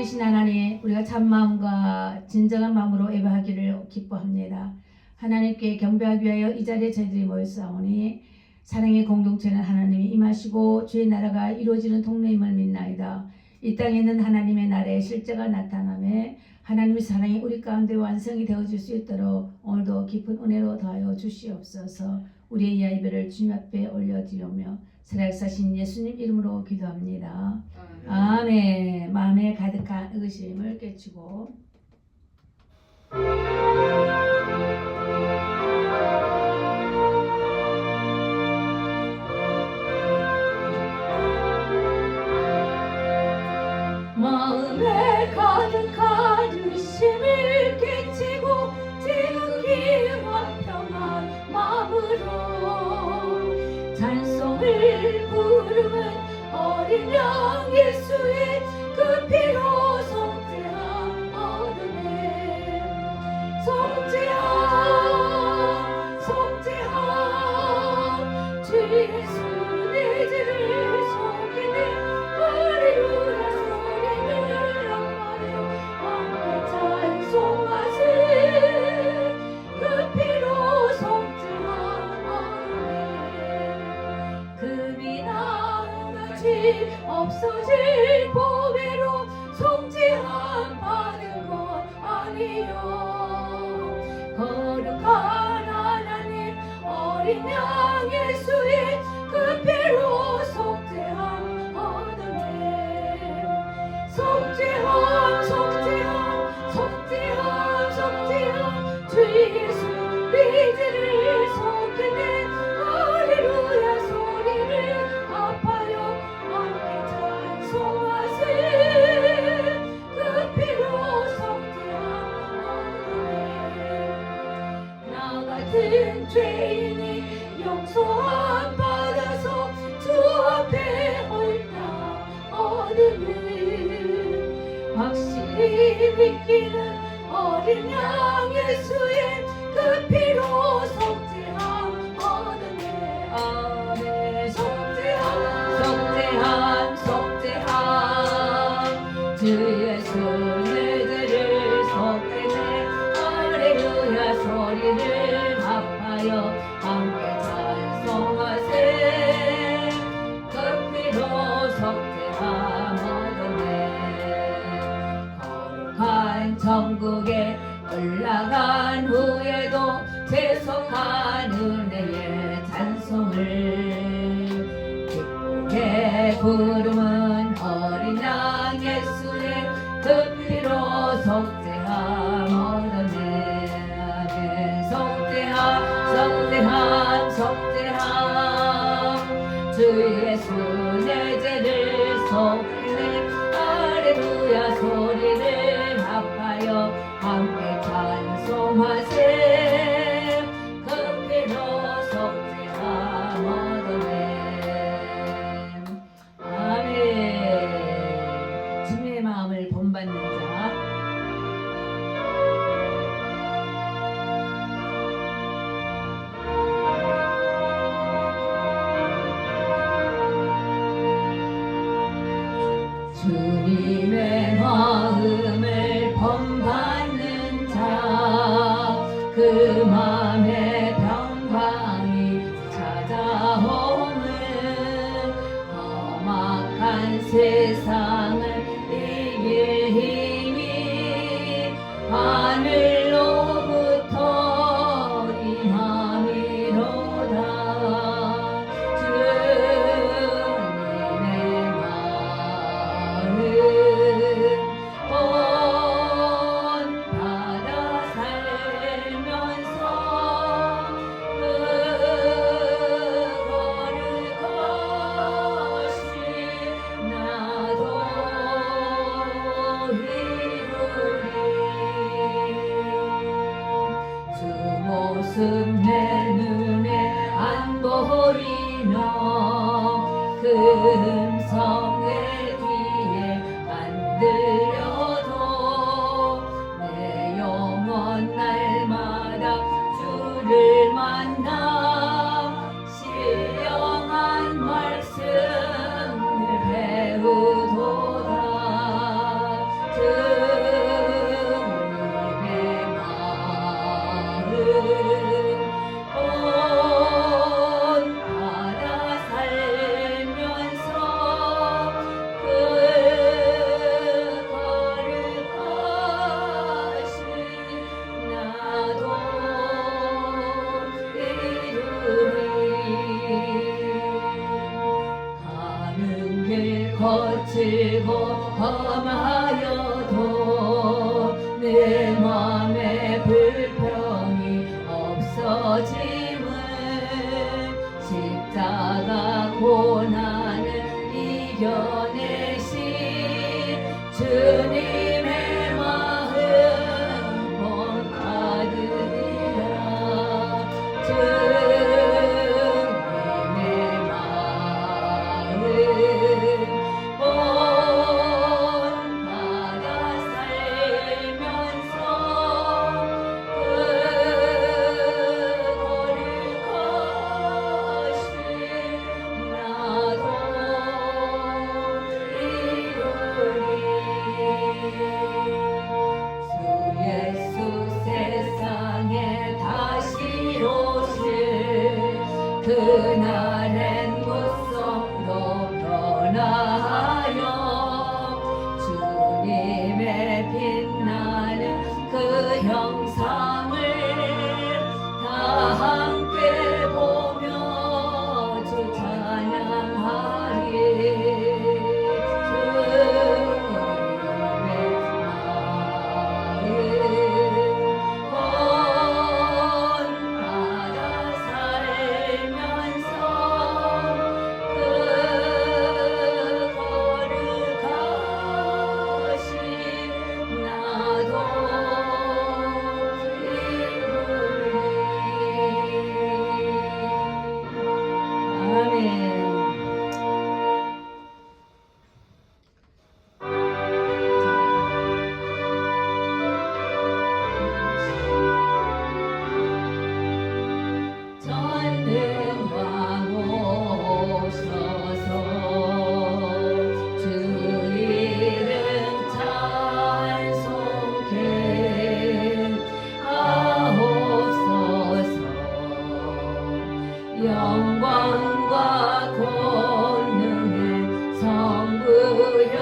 살아계신 하나님, 우리가 참 마음과 진정한 마음으로 예배하기를 기뻐합니다. 하나님께 경배하기 위하여 이 자리에 저희들이 모였사오니 사랑의 공동체는 하나님이 임하시고 주의 나라가 이루어지는 통로임을 믿나이다. 이 땅에 있는 하나님의 나라의 실제가 나타나며 하나님의 사랑이 우리 가운데 완성이 되어질 수 있도록 오늘도 깊은 은혜로 더하여 주시옵소서. 우리의 예배를 주님 앞에 올려드리며 살아계신 예수님 이름으로 기도합니다. 아멘. 마음에 가득한 의심을 깨치고 마음에 가득한 의심을 깨치고 지극히 화평한 마음으로 찬송을 부르는 어린 양 예수의 그 피로 속죄함 얻으네. 속죄함 속죄함 주 예수 내 죄를 속이네. 할렐루야 소리를 악마려 함께 찬송하세. 그 피로 속죄함 얻으네. 금이 나같이 없어질 보배로 속죄함 받은 것 아니요. 거룩한 하나님 어린 양 예수의 그 피로 속죄함 얻으네. 속죄함 속죄함 속죄함 속죄함 주 예수 네 죄를 속이네. 할렐루야 소리를 아파요 함께 찬송하세. 그 피로 속죄함 얻으네. 나 같은 죄인이 용서함 받아서 주 앞에 옳다 얻으네. 확실히 믿기는 어린 양 예수의 그 피로 속죄함 얻으네. 아멘. 속죄함 속죄함 속죄함 주 예수 내 죄를 속죄네. 할렐루야 소리를 아파요 함께 찬송하세. 그 피로 속죄함 얻으네. 거룩한 천국에 올라간 후에도 계속한 은혜의 찬송을 기쁘게 부르는 어린 양 예수의 그 피로 속죄함 얻으네. 속죄함 속죄함 속죄함 주 예수 내 죄를 속이네. 할렐루야 소리를 아파요 함께 찬송하세. 그 피로 속죄함 얻으네. 아멘. 주님의 마음을 본받는 자 주님의 마음을 본받는 자 그 마음의 평강이 찾아오는 험악한 세상을 이길 힘이 하늘로부터 임함이로다. 주님의 마음 본받아 살면서 그 거룩하신 나도 이루리. 주 모습 내 눈에 안 보이며 그 음성 내 귀에 안 들려도 내 영혼 날마다 주를 만나 신령한 말씀을 배우도다. 주 범하여도 내 맘에 불평이 없어짐을 십자가 고난을 이겨내신 주님의 마음 본받으리라. 주님의 마음 본받아 살면서 그날엔 무성도 변하여 주님의 빛나는 그 형상을 다 함께 보며 주 찬양하리. 영광과 권능의 성부여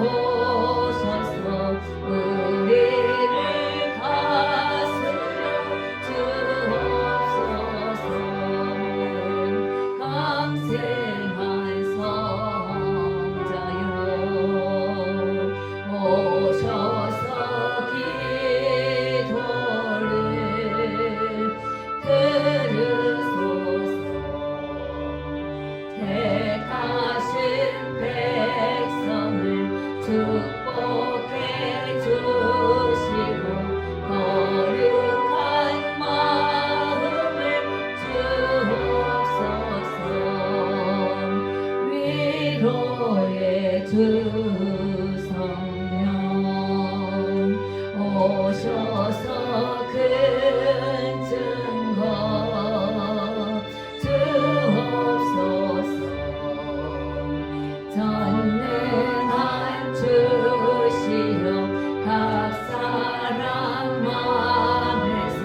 오셔서 우리를 다스려 주옵소서. 강생한 성자여 오셔서 기도를 들으소서. 택하신 백성을 축복해 주시고 거룩한 마음을 주옵소서. 위로의 주 성령 오셔서 큰 증거 주옵소서. 전능한 주시여 각 사람 맘에서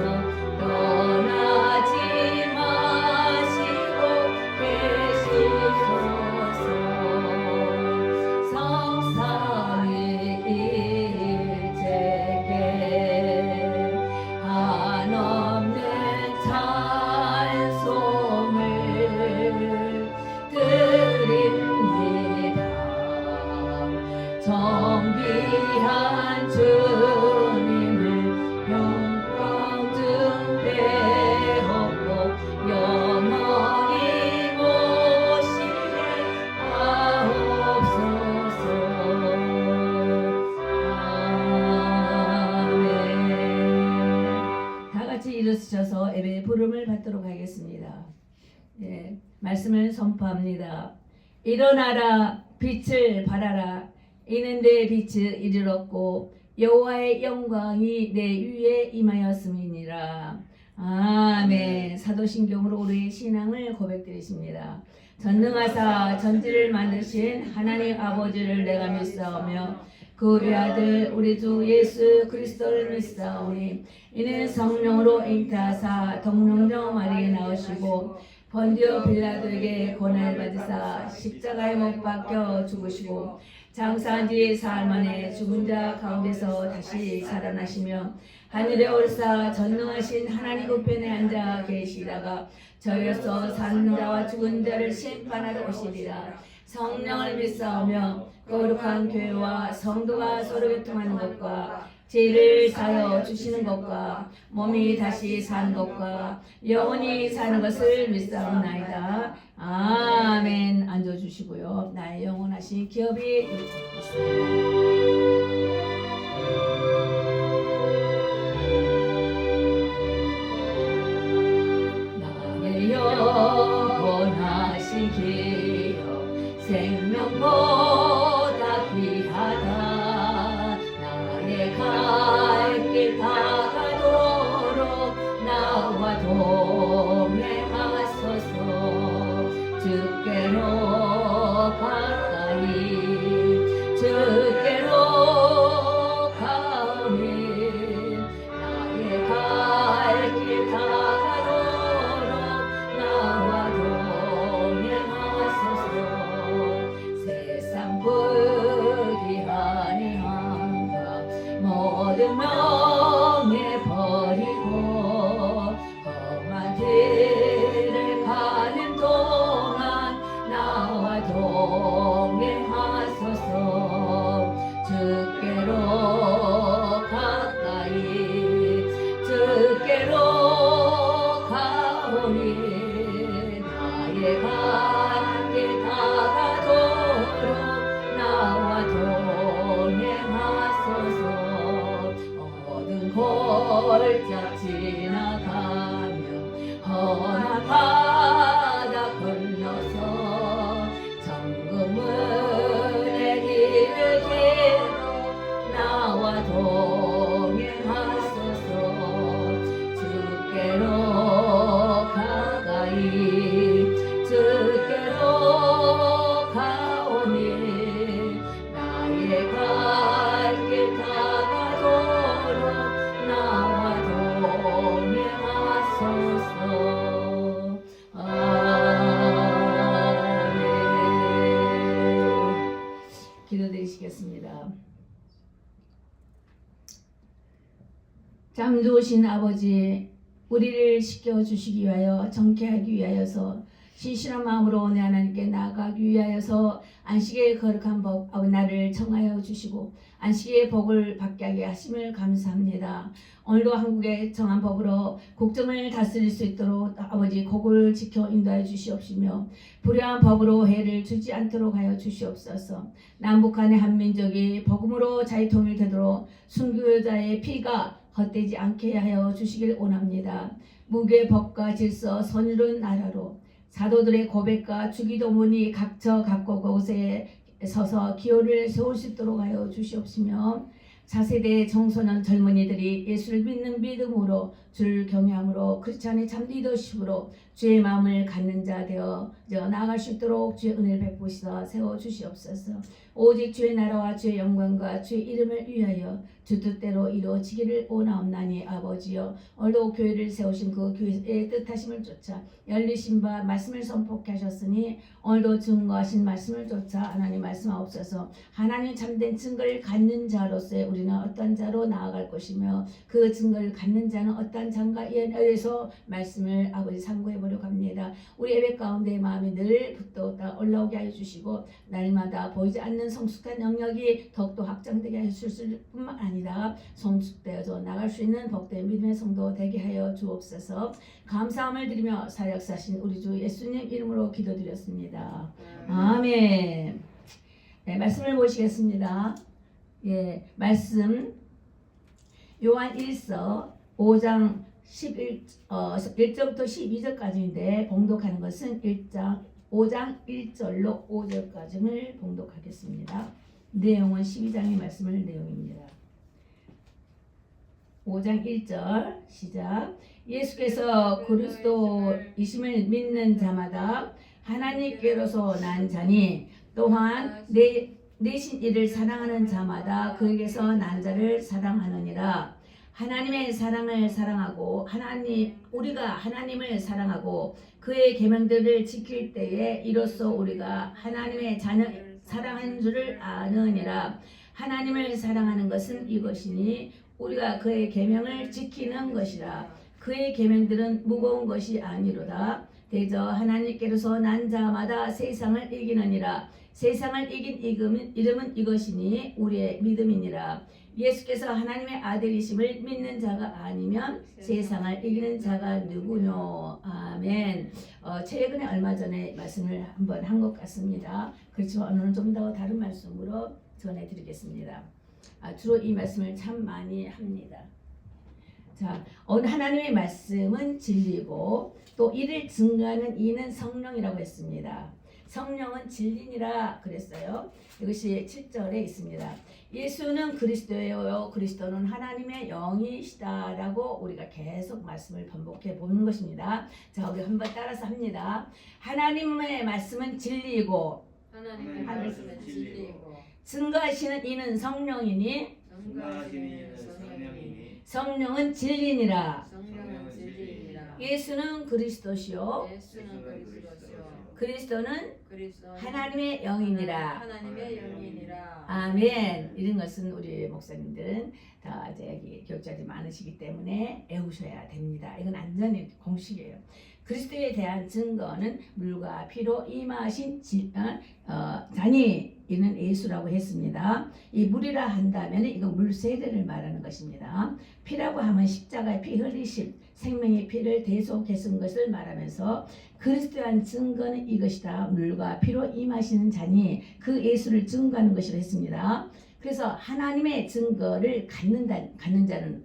떠나지 마시고 계시소서. 성삼위 일체께 한없는 찬송을 드립니다. 정귀한 주님을 영광 등대하고 영원히 모시게 하옵소서. 아멘. 다 같이 일어서셔서 예배 부름을 받도록 하겠습니다. 예, 말씀을 선포합니다. 일어나라 빛을 발하라. 이는 내 빛이 이르렀고 여호와의 영광이 내 위에 임하였음이니라. 아멘. 사도신경으로 우리의 신앙을 고백드리십니다. 전능하사 전지를 만드신 하나님 아버지를 내가 믿사오며 그 외아들 우리 주 예수 그리스도를 믿사오니 이는 성령으로 잉태하사 동정녀 마리에 나오시고 본디오 빌라도에게 고난을 받으사 십자가에 못 박혀 죽으시고 장사한 지 사흘 만에 죽은 자 가운데서 다시 살아나시며 하늘에 올사 전능하신 하나님 우편에 앉아 계시다가 저희로서 사는 자와 죽은 자를 심판하러 오시리라. 성령을 믿사오며 거룩한 교회와 성도가 서로 교통하는 것과 죄를 사여 주시는 것과 몸이 다시 사는 것과 영원히 사는 것을 믿사옵나이다. 아멘. 앉아주시고요. 나의 영원하신 기업이 나의 영원하신 기업 생명보다 귀하다. 나의 갈 길 다가도록 나와 동행하소서. 주께로 가까이 주께로 가오니 나의 갈 길 다가도록 나와 동행하소서. 세상 부귀하니 한가 모든 명예 버리고 험한 길을 가는 동안 나와 동행하소서. 주께로 가까이 주께로 가오니 나의 갈 길 다가도록 나와 동행하소서. 어두운 골짜 지나가며 험한 바다 건너서 정금문의 길을 개로 나와 동행하소서. 주께로 가까이 주께로 가오니 나의 갈 길 다가도록 나와 동행하소서. 아멘. 기도드리시겠습니다. 참 좋으신 아버지, 우리를 지켜주시기 위하여 정케하기 위하여서 신실한 마음으로 내 하나님께 나아가기 위하여서 안식의 거룩한 법 나를 청하여 주시고 안식의 복을 받게 하게 하심을 감사합니다. 오늘도 한국의 정한 법으로 국정을 다스릴 수 있도록 아버지 곡을 지켜 인도하여 주시옵시며 불의한 법으로 해를 주지 않도록 하여 주시옵소서. 남북한의 한민족이 복음으로 자유통일되도록 순교자의 피가 헛되지 않게 하여 주시길 원합니다. 무교의 법과 질서 선율은 나라로 사도들의 고백과 주기도문이 각처 각국 곳에 서서 기호를 세울 수 있도록 하여 주시옵시며 차세대 청소년 젊은이들이 예수를 믿는 믿음으로 주를 경외함으로 크리스찬의 참 리더십으로 주의 마음을 갖는 자 되어 나아갈 수 있도록 주의 은혜를 베푸시사 세워주시옵소서. 오직 주의 나라와 주의 영광과 주의 이름을 위하여 주 뜻대로 이루어지기를 원하옵나니 아버지여, 오늘도 교회를 세우신 그 교회의 뜻하심을 쫓아 열리신 바 말씀을 선포케 하셨으니 오늘도 증거하신 말씀을 쫓아 하나님 말씀하옵소서. 하나님 참된 증거를 갖는 자로서의 우리는 어떤 자로 나아갈 것이며 그 증거를 갖는 자는 어떤 장가에 의해서 말씀을 아버지 상고해 보려고 합니다. 우리 예배 가운데 마음이 늘 붙들었다 올라오게 하여 주시고 날마다 보이지 않는 성숙한 영역이 더욱더 확장되게 하여 주실 뿐만 아니라 성숙되어져 나갈 수 있는 복된 믿음의 성도 되게 하여 주옵소서. 감사함을 드리며 사역사신 우리 주 예수님 이름으로 기도드렸습니다. 아멘. 네, 말씀을 보시겠습니다. 예, 말씀 요한 1서 5장 1절부터 12절까지인데 봉독하는 것은 5장 1절로 5절까지를 봉독하겠습니다. 내용은 12장의 말씀을 내용입니다. 5장 1절 시작. 예수께서 그리스도이심을 믿는 자마다 하나님께로서 난 자니 또한 내신 이를 사랑하는 자마다 그에게서 난 자를 사랑하느니라. 하나님의 사랑을 사랑하고 우리가 하나님을 사랑하고 그의 계명들을 지킬 때에 이로써 우리가 하나님의 자녀 사랑하는 줄을 아느니라. 하나님을 사랑하는 것은 이것이니 우리가 그의 계명을 지키는 것이라. 그의 계명들은 무거운 것이 아니로다. 대저 하나님께로서 난 자마다 세상을 이기느니라. 세상을 이긴 이름은 이것이니 우리의 믿음이니라. 예수께서 하나님의 아들이심을 믿는 자가 아니면 세상을 이기는 자가 누구뇨. 아멘. 최근에 얼마 전에 말씀을 한번 한 것 같습니다. 그렇지만 오늘은 좀 더 다른 말씀으로 전해드리겠습니다. 주로 이 말씀을 참 많이 합니다. 자, 오늘 하나님의 말씀은 진리고 또 이를 증거하는 이는 성령이라고 했습니다. 성령은 진리니라 그랬어요. 이것이 7절에 있습니다. 예수는 그리스도예요. 그리스도는 하나님의 영이시다라고 우리가 계속 말씀을 반복해 보는 것입니다. 자, 우리 한번 따라서 합니다. 하나님의 말씀은 진리이고 하나님의 말씀은 진리이고 증거하시는 이는 성령이니 성령은 진리니라. 성령은 진리이니라. 예수는 그리스도시요 예수는 그리스도시요 그리스도는 그리스도는 하나님의 영이니라. 하나님의 영이니라. 아멘. 이런 것은 우리 목사님들은 다 이제 여기 교육자들이 많으시기 때문에 외우셔야 됩니다. 이건 완전히 공식이에요. 그리스도에 대한 증거는 물과 피로 임하신 잔이 이는 예수라고 했습니다. 이 물이라 한다면 이건 물 세례를 말하는 것입니다. 피라고 하면 십자가의 피 흘리심, 생명의 피를 대속해 쓴 것을 말하면서 그리스도에 대한 증거는 이것이다. 물과 피로 임하시는 잔이 그 예수를 증거하는 것이라 했습니다. 그래서 하나님의 증거를 갖는 자는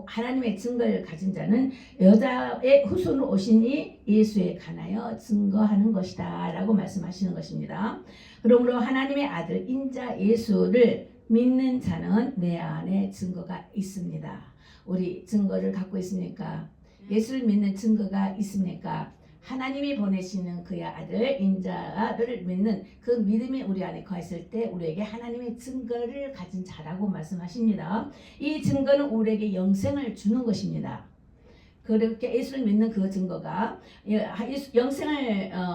하나님의 증거를 가진 자는 여자의 후손으로 오시니 예수에 관하여 증거하는 것이다 라고 말씀하시는 것입니다. 그러므로 하나님의 아들 인자 예수를 믿는 자는 내 안에 증거가 있습니다. 우리 증거를 갖고 있습니까? 예수를 믿는 증거가 있습니까? 하나님이 보내시는 그의 아들 인자를 믿는 그 믿음이 우리 안에 거했을 때 우리에게 하나님의 증거를 가진 자라고 말씀하십니다. 이 증거는 우리에게 영생을 주는 것입니다. 그렇게 예수를 믿는 그 증거가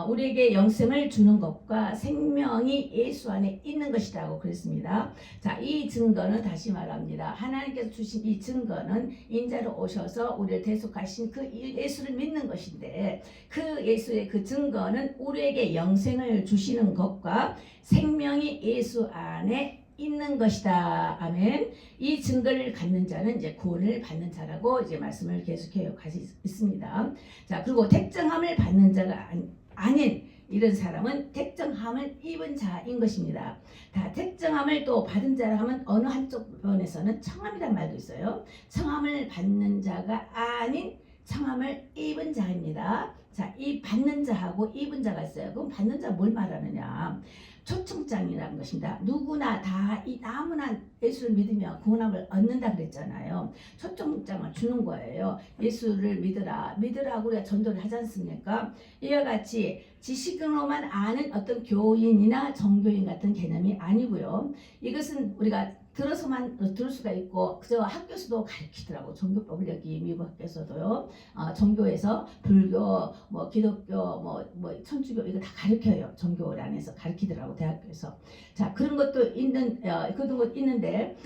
우리에게 영생을 주는 것과 생명이 예수 안에 있는 것이라고 그랬습니다. 자, 이 증거는 다시 말합니다. 하나님께서 주신 이 증거는 인자로 오셔서 우리를 대속하신 그 예수를 믿는 것인데 그 예수의 그 증거는 우리에게 영생을 주시는 것과 생명이 예수 안에 있는 것이다. 아멘. 이 증거를 갖는 자는 이제 구원을 받는 자라고 이제 말씀을 계속해요. 가지고 있습니다. 자, 그리고 택정함을 받는 자가 아닌 이런 사람은 택정함을 입은 자인 것입니다. 다 택정함을 또 받은 자라 하면 어느 한쪽 면에서는 청함이란 말도 있어요. 청함을 받는 자가 아닌 청함을 입은 자입니다. 자, 이 받는 자하고 입은 자가 있어요. 그럼 받는 자 뭘 말하느냐? 초청장이라는 것입니다. 누구나 다 아무나 예수를 믿으면 구원함을 얻는다 그랬잖아요. 초청장을 주는 거예요. 예수를 믿으라고 우리가 전도를 하지 않습니까? 이와 같이 지식으로만 아는 어떤 교인이나 정교인 같은 개념이 아니고요. 이것은 우리가 들어서만 들을 수가 있고 그저 학교에서도 가르치더라고. 종교법을 여기 미국 학교에서도요. 종교에서 불교, 뭐 기독교, 뭐 천주교 이거 다 가르쳐요. 종교 안에서 가르치더라고 대학교에서. 자, 그런 것도 있는데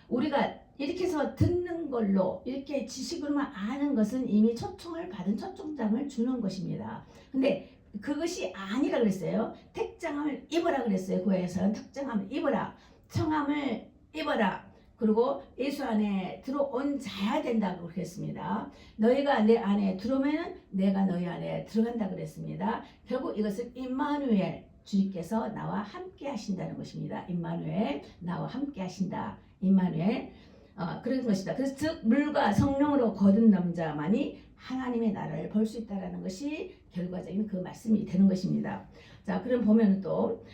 우리가 이렇게 해서 듣는 걸로 이렇게 지식으로만 아는 것은 이미 초청을 받은 초청장을 주는 것입니다. 근데 그것이 아니라 그랬어요. 택장함을 입어라 그랬어요. 구약에서는 택장함을 입어라. 청함을 입어라. 그리고 예수 안에 들어온 자야 된다고 그랬습니다. 너희가 내 안에 들어오면 내가 너희 안에 들어간다 그랬습니다. 결국 이것은 임마누엘 주님께서 나와 함께 하신다는 것입니다. 임마누엘 나와 함께 하신다. 임마누엘 그런 것이다. 그래서 즉 물과 성령으로 거듭난 자만이 하나님의 나라를 볼 수 있다라는 것이 결과적인 그 말씀이 되는 것입니다. 자, 그럼 보면 또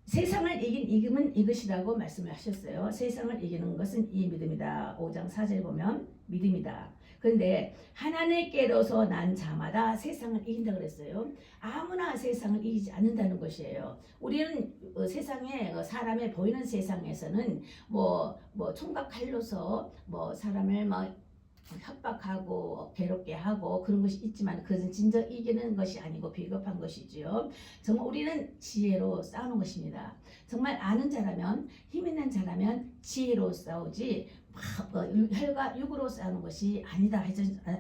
세상을 이긴 이김은 이것이라고 말씀을 하셨어요. 세상을 이기는 것은 이 믿음이다. 5장 4절에 보면 믿음이다. 그런데 하나님께로서 난 자마다 세상을 이긴다 그랬어요. 아무나 세상을 이기지 않는다는 것이에요. 우리는 세상에 사람의 보이는 세상에서는 뭐 총각 칼로서 뭐 사람을 막 협박하고 괴롭게 하고 그런 것이 있지만 그것은 진정 이기는 것이 아니고 비겁한 것이지요. 정말 우리는 지혜로 싸우는 것입니다. 정말 아는 자라면 힘 있는 자라면 지혜로 싸우지 혈과 육으로 싸우는 것이 아니다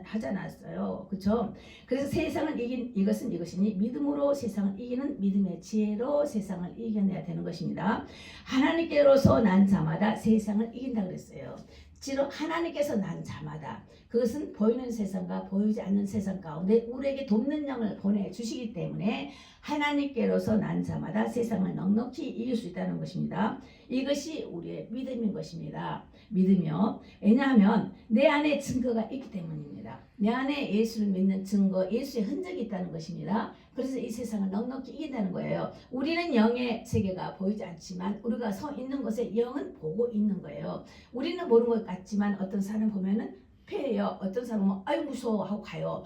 하지 않았어요. 그렇죠? 그래서 세상을 이긴 이것이니 믿음으로 세상을 이기는 믿음의 지혜로 세상을 이겨내야 되는 것입니다. 하나님께로서 난 자마다 세상을 이긴다 그랬어요. 지로 하나님께서 난 자마다 그것은 보이는 세상과 보이지 않는 세상 가운데 우리에게 돕는 영을 보내주시기 때문에 하나님께로서 난 자마다 세상을 넉넉히 이길 수 있다는 것입니다. 이것이 우리의 믿음인 것입니다. 믿으며 왜냐하면 내 안에 증거가 있기 때문입니다. 내 안에 예수를 믿는 증거, 예수의 흔적이 있다는 것입니다. 그래서 이 세상을 넉넉히 이긴다는 거예요. 우리는 영의 세계가 보이지 않지만 우리가 서 있는 곳에 영은 보고 있는 거예요. 우리는 모르는 것 같지만 어떤 사람 보면은 패해요. 어떤 사람은 아유 무서워 하고 가요.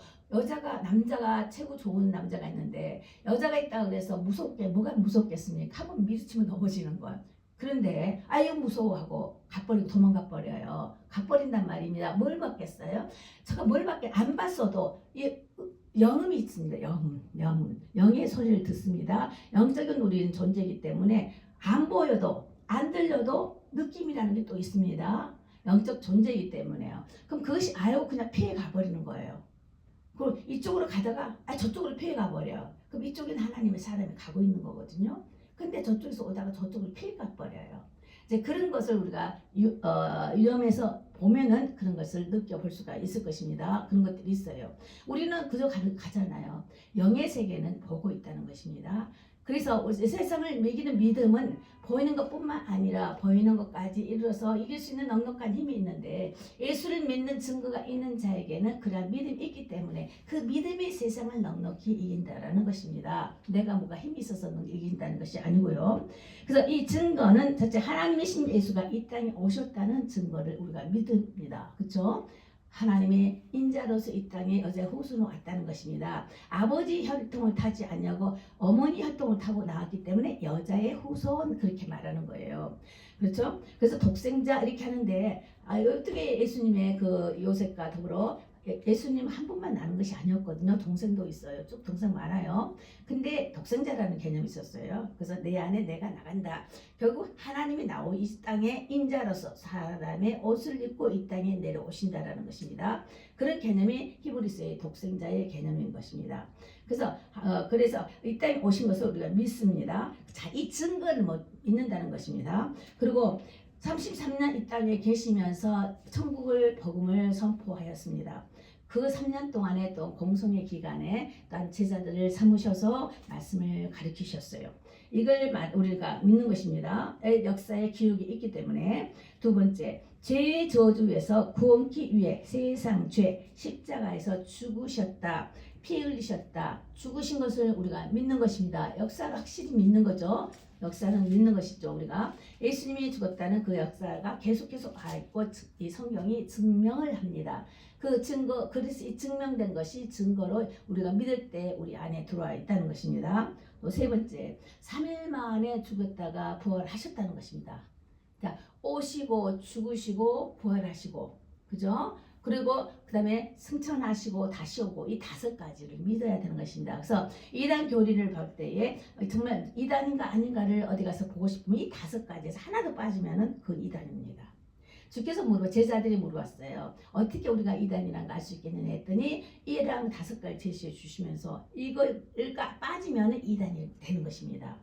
남자가 최고 좋은 남자가 있는데 여자가 있다 그래서 뭐가 무섭겠습니까? 한번 미치면 넘어지는 거예요. 그런데 아유 무서워하고 도망가 버려요. 가버린단 말입니다. 뭘 받겠어요? 제가 뭘 받게 안 봤어도 영음이 있습니다. 영의 소리를 듣습니다. 영적인 우리는 존재이기 때문에 안 보여도 안 들려도 느낌이라는 게 또 있습니다. 영적 존재이기 때문에요. 그럼 그것이 그냥 피해 가버리는 거예요. 그리고 이쪽으로 가다가 저쪽으로 피해 가버려요. 그럼 이쪽에는 하나님의 사람이 가고 있는 거거든요. 근데 저쪽에서 오다가 저쪽으로 피해 가버려요. 이제 그런 것을 우리가 위험해서 보면은 그런 것을 느껴볼 수가 있을 것입니다. 그런 것들이 있어요. 우리는 그저 가잖아요. 영의 세계는 보고 있다는 것입니다. 그래서 세상을 이기는 믿음은 보이는 것뿐만 아니라 보이는 것까지 이르러서 이길 수 있는 넉넉한 힘이 있는데 예수를 믿는 증거가 있는 자에게는 그러한 믿음이 있기 때문에 그 믿음이 세상을 넉넉히 이긴다라는 것입니다. 내가 뭐가 힘이 있어서 이긴다는 것이 아니고요. 그래서 이 증거는 첫째 하나님이신 예수가 이 땅에 오셨다는 증거를 우리가 믿습니다. 그렇죠? 하나님의 인자로서 이 땅에 여자의 후손으로 왔다는 것입니다. 아버지 혈통을 타지 않냐고 어머니 혈통을 타고 나왔기 때문에 여자의 후손 그렇게 말하는 거예요. 그렇죠? 그래서 독생자 이렇게 하는데 어떻게 예수님의 그 요셉과 더불어 예수님 한 분만 나는 것이 아니었거든요. 동생도 있어요. 쭉 동생 많아요. 근데 독생자라는 개념이 있었어요. 그래서 내 안에 내가 나간다. 결국 하나님이 이 땅에 인자로서 사람의 옷을 입고 이 땅에 내려오신다라는 것입니다. 그런 개념이 히브리서의 독생자의 개념인 것입니다. 그래서 이 땅에 오신 것을 우리가 믿습니다. 자, 이 증거를 믿는다는 것입니다. 그리고 33년 이 땅에 계시면서 천국을 복음을 선포하였습니다. 그 3년 동안에 또 공성의 기간에 또 제자들을 삼으셔서 말씀을 가르치셨어요. 이걸 우리가 믿는 것입니다. 역사의 기록이 있기 때문에. 두 번째, 죄의 저주에서 구원기 위해 세상 죄 십자가에서 죽으셨다. 피 흘리셨다. 죽으신 것을 우리가 믿는 것입니다. 역사를 확실히 믿는 거죠. 역사는 믿는 것이죠. 우리가 예수님이 죽었다는 그 역사가 계속해서 있고 이 성경이 증명을 합니다. 그 증거, 그래서 이 증명된 것이 증거로 우리가 믿을 때 우리 안에 들어와 있다는 것입니다. 또 세 번째, 3일 만에 죽었다가 부활하셨다는 것입니다. 자, 오시고 죽으시고 부활하시고, 그죠? 그리고 그 다음에 승천하시고 다시 오고 이 5가지를 믿어야 되는 것입니다. 그래서 이단 교리를 볼 때에 정말 이단인가 아닌가를 어디 가서 보고 싶으면 이 5가지에서 하나도 빠지면은 그 이단입니다. 주께서 제자들이 물어봤어요. 어떻게 우리가 이단이란 걸 알 수 있겠느냐 했더니 이랑 5가지 제시해 주시면서 이걸 빠지면은 이단이 되는 것입니다.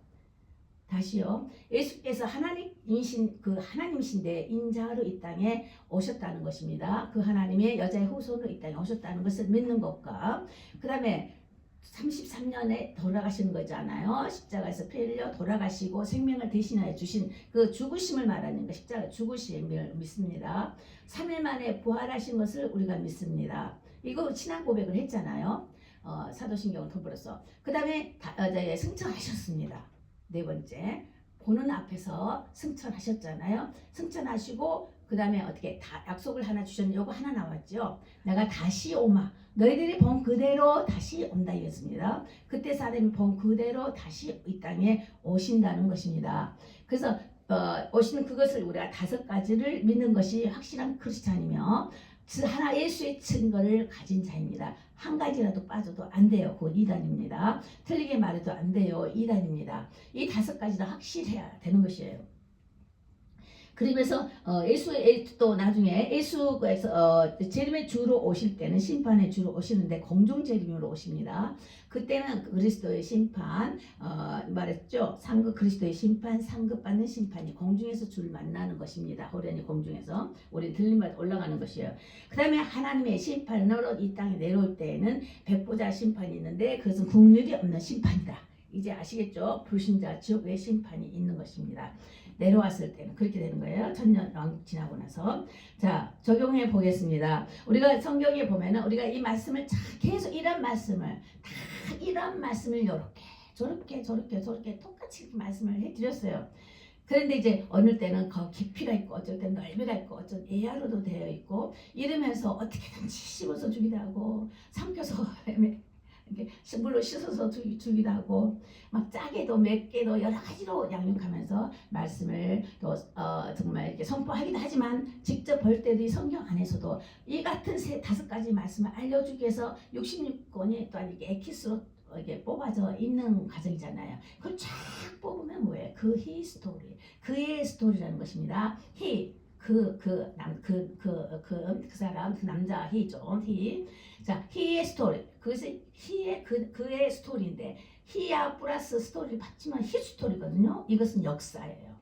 다시요. 예수께서 하나님이신데 인자로 이 땅에 오셨다는 것입니다. 그 하나님의 여자의 후손으로 이 땅에 오셨다는 것을 믿는 것과 그 다음에 33년에 돌아가신 거잖아요. 십자가에서 피 흘려 돌아가시고 생명을 대신하여 주신 그 죽으심을 말하는 거 십자가 죽으심을 믿습니다. 3일 만에 부활하신 것을 우리가 믿습니다. 이거 신앙 고백을 했잖아요. 사도신경을 더불어서 그 다음에 승천하셨습니다. 네 번째, 보는 앞에서 승천하셨잖아요. 승천하시고 그 다음에 어떻게 다 약속을 하나 주셨는데 요거 하나 나왔죠. 내가 다시 오마. 너희들이 본 그대로 다시 온다 이랬습니다. 그때 사람이 본 그대로 다시 이 땅에 오신다는 것입니다. 그래서 오시는 그것을 우리가 5가지를 믿는 것이 확실한 크리스찬이며 하나 예수의 증거를 가진 자입니다. 한 가지라도 빠져도 안 돼요. 그건 이단입니다. 틀리게 말해도 안 돼요. 이단입니다. 이 5가지도 확실해야 되는 것이에요. 그러면서 또 나중에 예수께서 재림의 주로 오실 때는 심판의 주로 오시는데 공중 재림으로 오십니다. 그때는 그리스도의 심판 말했죠. 상급 그리스도의 심판, 상급받는 심판이 공중에서 주를 만나는 것입니다. 호련히 공중에서 우리 들림받아 올라가는 것이에요. 그 다음에 하나님의 심판으로 이 땅에 내려올 때에는 백보자 심판이 있는데 그것은 국률이 없는 심판이다. 이제 아시겠죠? 불신자 지옥의 심판이 있는 것입니다. 내려왔을 때는 그렇게 되는 거예요. 천년 왕국 지나고 나서. 자, 적용해 보겠습니다. 우리가 성경에 보면은 우리가 이 말씀을 계속 이런 말씀을 요렇게 저렇게 똑같이 이렇게 말씀을 해드렸어요. 그런데 이제 어느 때는 깊이가 있고 어쩔 때는 넓이가 있고 어쩔 때 예화로도 되어 있고 이러면서 어떻게든지 씹어서 주기도 하고 삼켜서 이렇게 물로 씻어서 주기도 하고 막 짜게도 맵게도 여러 가지로 양육하면서 말씀을 또 정말 이렇게 선포하기도 하지만 직접 볼 때도 이 성경 안에서도 이 같은 5가지 말씀을 알려주기 위해서 66권이 또한 이게 엑기스로 이게 뽑아져 있는 과정이잖아요. 그걸 쫙 뽑으면 뭐예요? 그 히스토리, 그의 스토리라는 것입니다. 그 사람, 그 남자 히죠. 자, 히의 스토리. 그것이 그의 스토리인데 히야 플러스 스토리를 받지만 히스토리거든요. 이것은 역사예요.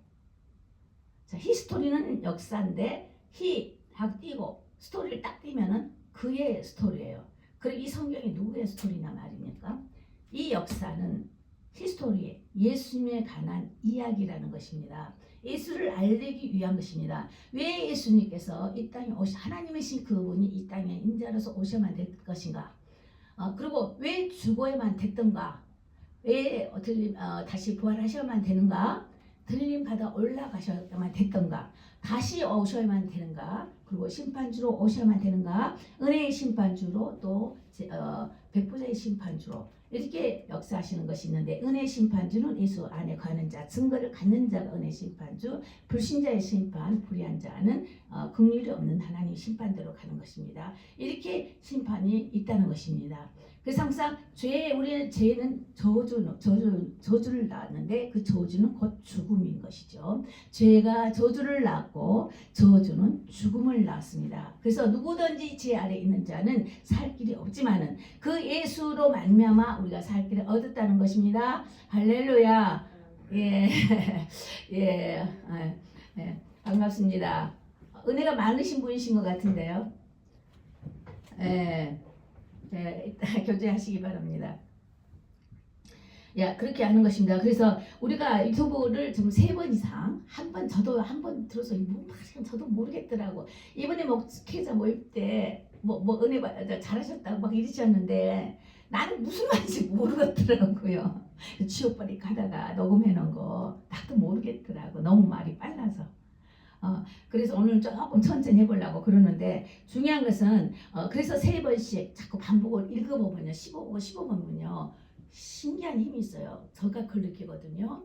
자, 히스토리는 역사인데 히하고 띄고 스토리를 딱 띄면은 그의 스토리예요. 그리고 이 성경이 누구의 스토리냐 말입니까? 이 역사는 히스토리, 예수님에 관한 이야기라는 것입니다. 예수를 알리기 위한 것입니다. 왜 예수님께서 이 땅에 하나님이신 그분이 이 땅에 인자로서 오셔야만 될 것인가? 그리고 왜 죽어야만 됐던가? 왜 다시 부활하셔야만 되는가? 들림 받아 올라가셔야만 됐던가? 다시 오셔야만 되는가? 그리고 심판주로 오셔야만 되는가? 은혜의 심판주로 또 백보자의 심판주로 이렇게 역사하시는 것이 있는데 은혜 심판주는 예수 안에 가는 자, 증거를 갖는 자가 은혜 심판주, 불신자의 심판, 불의한 자는 긍휼이 없는 하나님 심판대로 가는 것입니다. 이렇게 심판이 있다는 것입니다. 그래서 항상 우리의 죄는 저주를 낳았는데 그 저주는 곧 죽음인 것이죠. 죄가 저주를 낳고 저주는 죽음을 낳습니다. 그래서 누구든지 죄 아래 있는 자는 살 길이 없지만은 그 예수로 말미암아 우리가 살 길을 얻었다는 것입니다. 할렐루야. 예, 예, 반갑습니다. 은혜가 많으신 분이신 것 같은데요. 예. 이따 교제하시기 바랍니다. 그렇게 하는 것입니다. 그래서 우리가 유튜브를 지금 3번 이상 저도 한 번 들어서 저도 모르겠더라고. 이번에 목회자 모임 때 은혜 잘하셨다고 막 이러셨는데 나는 무슨 말인지 모르겠더라고요. 취업벌이 가다가 녹음해 놓은 거 나도 모르겠더라고. 너무 말이 빨라서. 그래서 오늘 조금 천천히 해보려고 그러는데 중요한 것은 그래서 3번씩 자꾸 반복을 읽어보면요. 15번은요. 신기한 힘이 있어요. 저가 그걸 느끼거든요.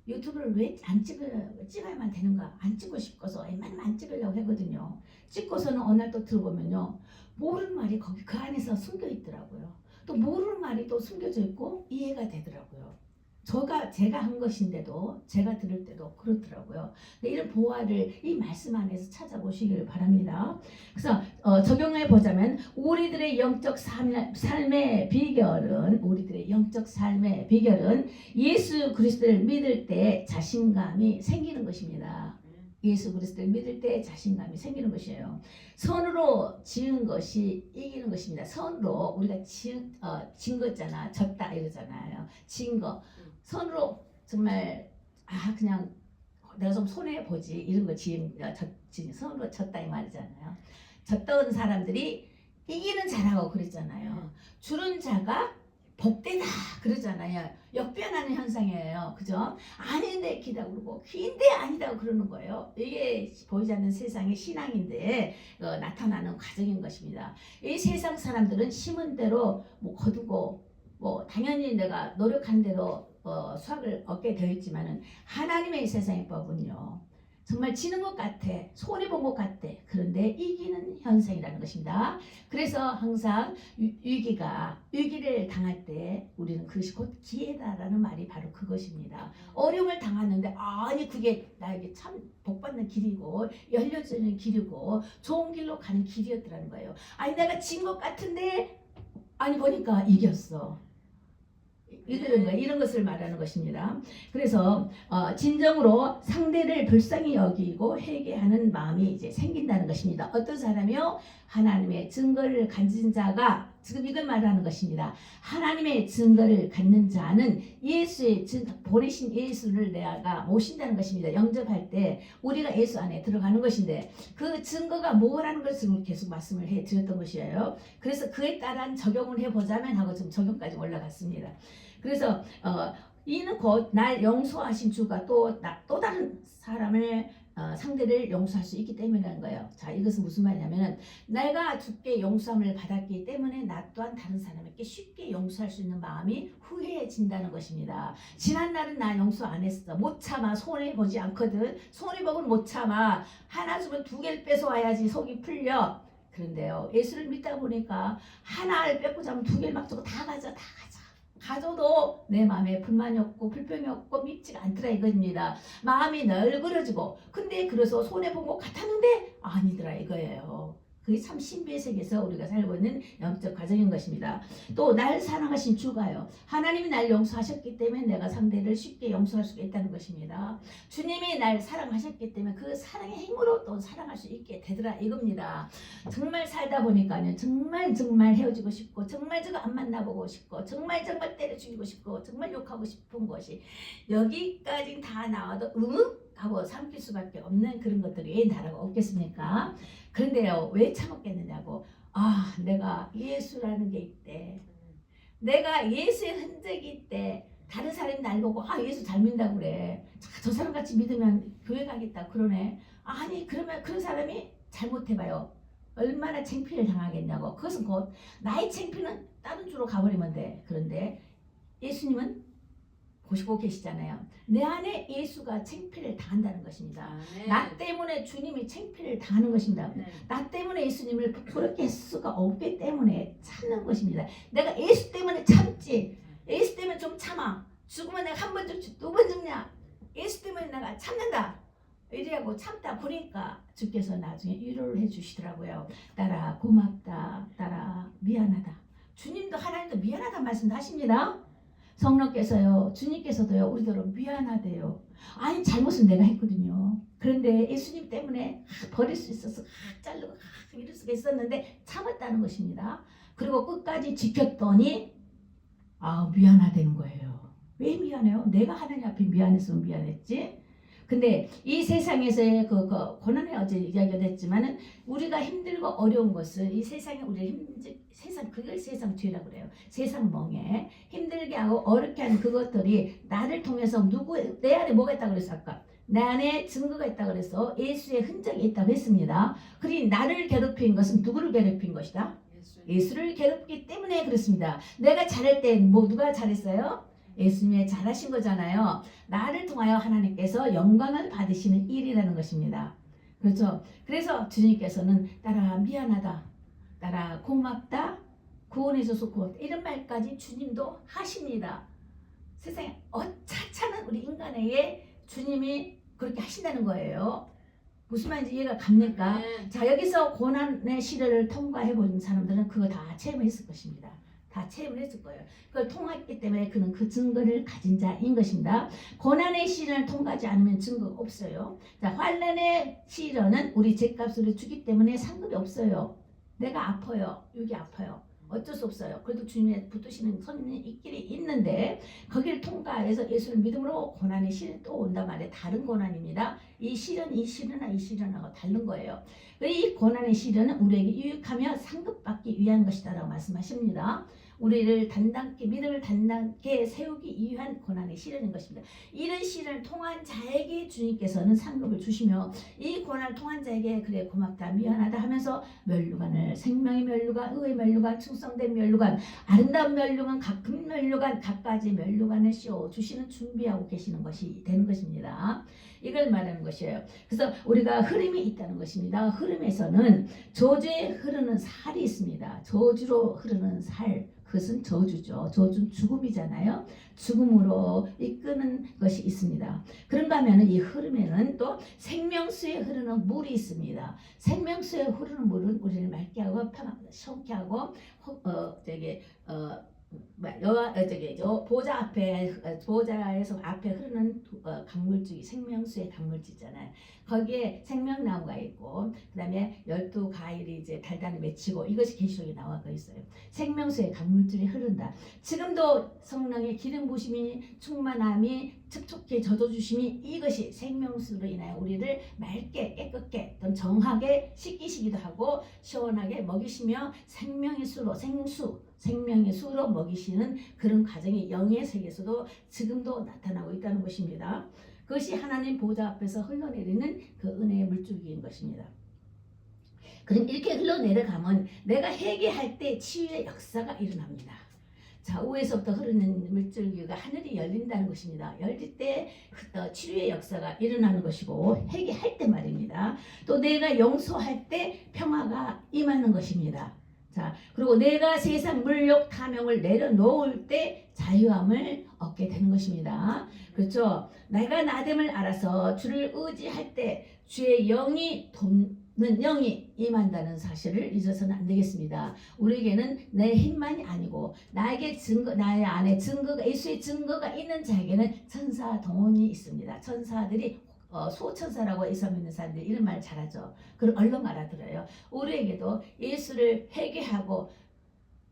유튜브를 왜 안 찍어야만 되는가? 안 찍고 싶어서 웬만하면 안 찍으려고 하거든요. 찍고서는 어느 날 또 들어보면요. 모르는 말이 거기 그 안에서 숨겨 있더라고요. 또 모르는 말이 또 숨겨져 있고 이해가 되더라고요. 제가 한 것인데도 제가 들을 때도 그렇더라고요. 근데 이런 보화를 이 말씀 안에서 찾아보시길 바랍니다. 그래서 적용해 보자면 우리들의 영적 삶의 비결은 예수 그리스도를 믿을 때 자신감이 생기는 것입니다. 예수 그리스도를 믿을 때 자신감이 생기는 것이에요. 선으로 지은 것이 이기는 것입니다. 선으로 우리가 진 거 있잖아. 졌다 이러잖아요. 진 거. 선으로 정말 그냥 내가 좀 손해보지 이런 거 선으로 졌다 이 말이잖아요. 졌던 사람들이 이기는 자라고 그랬잖아요. 주는 자가 복되다 그러잖아요. 역변하는 현상이에요. 그죠? 아닌데 기다 그러고 긴데 아니다 그러는 거예요. 이게 보이지 않는 세상의 신앙인데 나타나는 과정인 것입니다. 이 세상 사람들은 심은 대로 거두고 당연히 내가 노력한 대로 수확을 얻게 되어 있지만은 하나님의 세상의 법은요. 정말 지는 것 같아. 손해본 것 같아. 그런데 이기는 현상이라는 것입니다. 그래서 항상 위기를 당할 때 우리는 그것이 곧 기회다라는 말이 바로 그것입니다. 어려움을 당하는데 아니 그게 나에게 참 복받는 길이고 열려지는 길이고 좋은 길로 가는 길이었더라는 거예요. 아니 내가 진 것 같은데 아니 보니까 이겼어. 이런 것을 말하는 것입니다. 그래서 진정으로 상대를 불쌍히 여기고 회개하는 마음이 이제 생긴다는 것입니다. 어떤 사람이요? 하나님의 증거를 가진 자가 지금 이걸 말하는 것입니다. 하나님의 증거를 갖는 자는 보내신 예수를 내가 모신다는 것입니다. 영접할 때 우리가 예수 안에 들어가는 것인데 그 증거가 뭐라는 것을 계속 말씀을 해드렸던 것이에요. 그래서 그에 따른 적용을 해보자면 하고 지금 적용까지 올라갔습니다. 그래서 이는 곧 날 용서하신 주가 또 다른 사람을 상대를 용서할 수 있기 때문이라는 거예요. 자, 이것은 무슨 말이냐면 내가 주께 용서함을 받았기 때문에 나 또한 다른 사람에게 쉽게 용서할 수 있는 마음이 후회해진다는 것입니다. 지난 날은 나 용서 안 했어. 못 참아. 손해보지 않거든. 손해보고는 못 참아. 하나 주면 두 개를 뺏어와야지 속이 풀려. 그런데요, 예수를 믿다 보니까 하나를 뺏고 자면 두 개를 막 주고 다 가져. 가져도 내 마음에 불만이 없고 불평이 없고 밉지가 않더라 이겁니다. 마음이 널그러지고 근데 그래서 손해본 것 같았는데 아니더라 이거예요. 그게 참 신비의 세계에서 우리가 살고 있는 영적 과정인 것입니다. 또 날 사랑하신 주가요. 하나님이 날 용서하셨기 때문에 내가 상대를 쉽게 용서할 수가 있다는 것입니다. 주님이 날 사랑하셨기 때문에 그 사랑의 힘으로 또 사랑할 수 있게 되더라 이겁니다. 정말 살다 보니까요. 정말 헤어지고 싶고 정말 안 만나보고 싶고 정말 때려 죽이고 싶고 정말 욕하고 싶은 것이 여기까지 다 나와도 하고 삼킬 수밖에 없는 그런 것들이 나라가 없겠습니까? 그런데요, 왜 참았겠느냐고. 내가 예수라는 게 있대. 내가 예수의 흔적이 있대. 다른 사람이 날 보고 예수 잘 믿는다고 그래. 저 사람 같이 믿으면 교회 가겠다 그러네. 아니 그러면 그런 사람이 잘못해봐요. 얼마나 창피를 당하겠냐고. 그것은 곧 나의 창피는 다른 주로 가버리면 돼. 그런데 예수님은 보시고 계시잖아요. 내 안에 예수가 창피를 당한다는 것입니다. 나 때문에 주님이 창피를 당하는 것입니다. 나 때문에 예수님을 부끄럽게 할 수가 없기 때문에 참는 것입니다. 내가 예수 때문에 참지. 예수 때문에 좀 참아. 죽으면 내가 한 번 죽지 두 번 죽냐. 예수 때문에 내가 참는다. 이래하고 참다 보니까 주께서 나중에 위로를 해주시더라고요. 딸아 고맙다. 딸아 미안하다. 주님도 하나님도 미안하다 말씀도 하십니다. 성령께서요, 주님께서도요, 우리들로 미안하대요. 아니 잘못은 내가 했거든요. 그런데 예수님 때문에 버릴 수 있어서 자르고 이럴 수가 있었는데 참았다는 것입니다. 그리고 끝까지 지켰더니 미안하다는 거예요. 왜 미안해요? 내가 하나님 앞에 미안했으면 미안했지. 근데 이 세상에서의 그 고난의 어제 이야기가 됐지만은 우리가 힘들고 어려운 것은 이 세상에 우리가 그걸 세상 죄라고 그래요. 세상 멍에 힘들게 하고 어렵게 하는 그것들이 나를 통해서 내 안에 뭐가 있다고 그랬어 아까? 내 안에 증거가 있다고 그래서 예수의 흔적이 있다고 했습니다. 그리고 나를 괴롭힌 것은 누구를 괴롭힌 것이다? 예수를 괴롭히기 때문에 그렇습니다. 내가 잘할 때 누가 잘했어요? 예수님이 잘하신 거잖아요. 나를 통하여 하나님께서 영광을 받으시는 일이라는 것입니다. 그렇죠? 그래서 주님께서는 딸아 미안하다. 딸아 고맙다. 구원해줘서 고맙다. 이런 말까지 주님도 하십니다. 세상에 어차차는 우리 인간에게 주님이 그렇게 하신다는 거예요. 무슨 말인지 이해가 갑니까? 자, 여기서 고난의 시련을 통과해본 사람들은 그거 다 체험했을 것입니다. 다 체험을 했을 거예요. 그걸 통했기 때문에 그는 그 증거를 가진 자인 것입니다. 고난의 시련을 통과하지 않으면 증거가 없어요. 자, 환난의 시련은 우리 죗값을 주기 때문에 상급이 없어요. 내가 아파요. 여기 아파요. 어쩔 수 없어요. 그래도 주님의 붙드시는 손이 있길이 있는데 거기를 통과해서 예수를 믿음으로 고난의 시련이 또 온단 말이에요. 다른 고난입니다. 이 시련하고 다른 거예요. 이 고난의 시련은 우리에게 유익하며 상급받기 위한 것이다라고 말씀하십니다. 우리를 단단케 믿음을 단단케 세우기 위한 고난의 시련인 것입니다. 이런 시련을 통한 자에게 주님께서는 상급을 주시며 이 고난을 통한 자에게 그래 고맙다 미안하다 하면서 멸류관을 생명의 멸류관, 의의 멸류관, 충성된 멸류관, 아름다운 멸류관, 가끔 멸류관, 갖가지 멸류관을 씌워 주시는 준비하고 계시는 것이 되는 것입니다. 이걸 말하는 것이에요. 그래서 우리가 흐름이 있다는 것입니다. 흐름에서는 저주에 흐르는 살이 있습니다. 저주로 흐르는 살, 그것은 저주죠. 저주는 죽음이잖아요. 죽음으로 이끄는 것이 있습니다. 그런가 하면 이 흐름에는 또 생명수에 흐르는 물이 있습니다. 생명수에 흐르는 물은 우리를 맑게 하고 시원케 하고 보좌 앞에 보좌에서 앞에 흐르는 강물줄이 생명수의 강물줄이잖아요. 거기에 생명나무가 있고 그다음에 12가일이 이제 달달이 맺히고 이것이 계시록에 나와 있어요. 생명수의 강물줄이 흐른다. 지금도 성령의 기름 부심이 충만함이 촉촉히 젖어주심이 이것이 생명수로 인하여 우리를 맑게 깨끗게 또 정하게 씻기시기도 하고 시원하게 먹이시며 생명의 수로 생명의 수로 먹이시는 그런 과정이 영의 세계에서도 지금도 나타나고 있다는 것입니다. 그것이 하나님 보좌 앞에서 흘러내리는 그 은혜의 물줄기인 것입니다. 그럼 이렇게 흘러내려가면 내가 회개할 때 치유의 역사가 일어납니다. 좌우에서부터 흐르는 물줄기가 하늘이 열린다는 것입니다. 열릴 때 치유의 역사가 일어나는 것이고 회개할 때 말입니다. 또 내가 용서할 때 평화가 임하는 것입니다. 자, 그리고 내가 세상 물욕 탐욕을 내려놓을 때 자유함을 얻게 되는 것입니다. 그렇죠? 내가 나됨을 알아서 주를 의지할 때 주의 영이 돕는 영이 임한다는 사실을 잊어서는 안 되겠습니다. 우리에게는 내 힘만이 아니고 나에게 나의 안에 증거가 예수의 증거가 있는 자에게는 천사 동원이 있습니다. 천사들이 소천사라고 예수 믿는 사람들이 이런 말 잘하죠. 그걸 얼른 알아들어요. 우리에게도 예수를 회개하고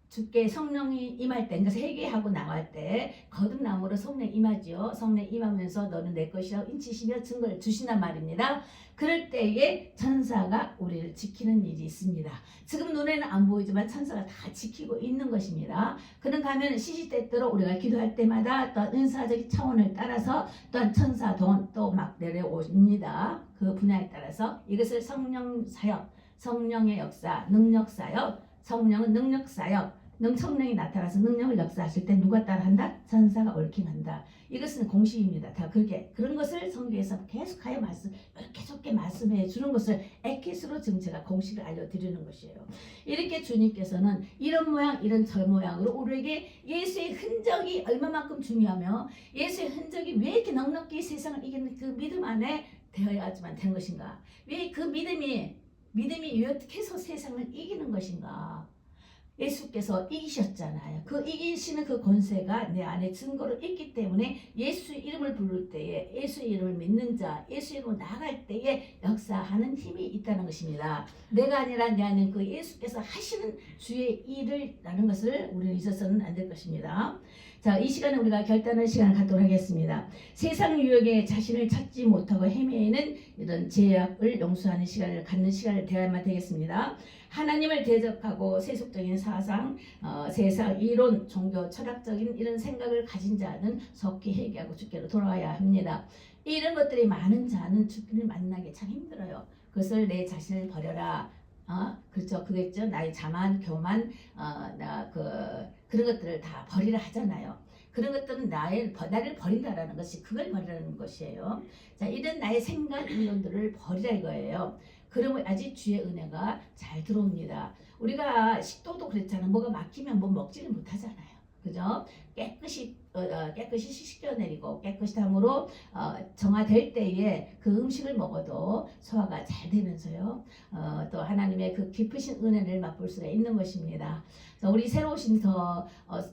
주께 성령이 임할 때, 그래서 회개하고 나갈 때 거듭남으로 성령 임하지요. 성령 임하면서 너는 내 것이라고 인치시며 증거를 주신단 말입니다. 그럴 때에 천사가 우리를 지키는 일이 있습니다. 지금 눈에는 안 보이지만 천사가 다 지키고 있는 것입니다. 그런가 하면 시시때때로 우리가 기도할 때마다 또 은사적인 차원을 따라서 또한 천사 돈 또 막 내려옵니다. 그 분야에 따라서 이것을 성령 사역, 성령의 역사, 능력 사역, 성령은 능력 사역, 성령이 나타나서 능력을 역사하실 때 누가 따라한다? 천사가 옳킹한다. 이것은 공식입니다. 다 그렇게 그런 것을 성경에서 계속하여 계속게 말씀해 주는 것을 에키스로 지금 제가 공식을 알려드리는 것이에요. 이렇게 주님께서는 이런 모양 이런 저 모양으로 우리에게 예수의 흔적이 얼마만큼 중요하며 예수의 흔적이 왜 이렇게 넉넉히 세상을 이기는 그 믿음 안에 되어야지만 되는 것인가? 왜 그 믿음이 어떻게 해서 세상을 이기는 것인가? 예수께서 이기셨잖아요. 그 이기시는 그 권세가 내 안에 증거로 있기 때문에 예수 이름을 부를 때에 예수의 이름을 믿는 자, 예수 이름으로 나아갈 때에 역사하는 힘이 있다는 것입니다. 내가 아니라 내 안에 그 예수께서 하시는 주의 일을 라는 것을 우리는 잊어서는 안 될 것입니다. 자, 이 시간에 우리가 결단할 시간을 갖도록 하겠습니다. 세상 유혹에 자신을 찾지 못하고 헤매이는 이런 제약을 용서하는 시간을 갖는 시간을 대야만 되겠습니다. 하나님을 대적하고 세속적인 사상, 세상 이론, 종교, 철학적인 이런 생각을 가진 자는 속히 회개하고 주께로 돌아와야 합니다. 이런 것들이 많은 자는 주님을 만나기 참 힘들어요. 그것을 내 자신을 버려라. 그렇죠. 그겠죠. 나의 자만, 교만, 그런 것들을 다 버리라 하잖아요. 그런 것들은 나를 버린다라는 것이 그걸 버리라는 것이에요. 자, 이런 나의 생각, 이론들을 버리라 이거예요. 그러면 아직 주의 은혜가 잘 들어옵니다. 우리가 식도도 그렇잖아요. 뭐가 막히면 뭐 먹지를 못하잖아요. 그죠? 깨끗이 씻겨내리고 깨끗이 함으로 정화될 때에 그 음식을 먹어도 소화가 잘 되면서요. 또 하나님의 그 깊으신 은혜를 맛볼 수가 있는 것입니다. 우리 새로 오신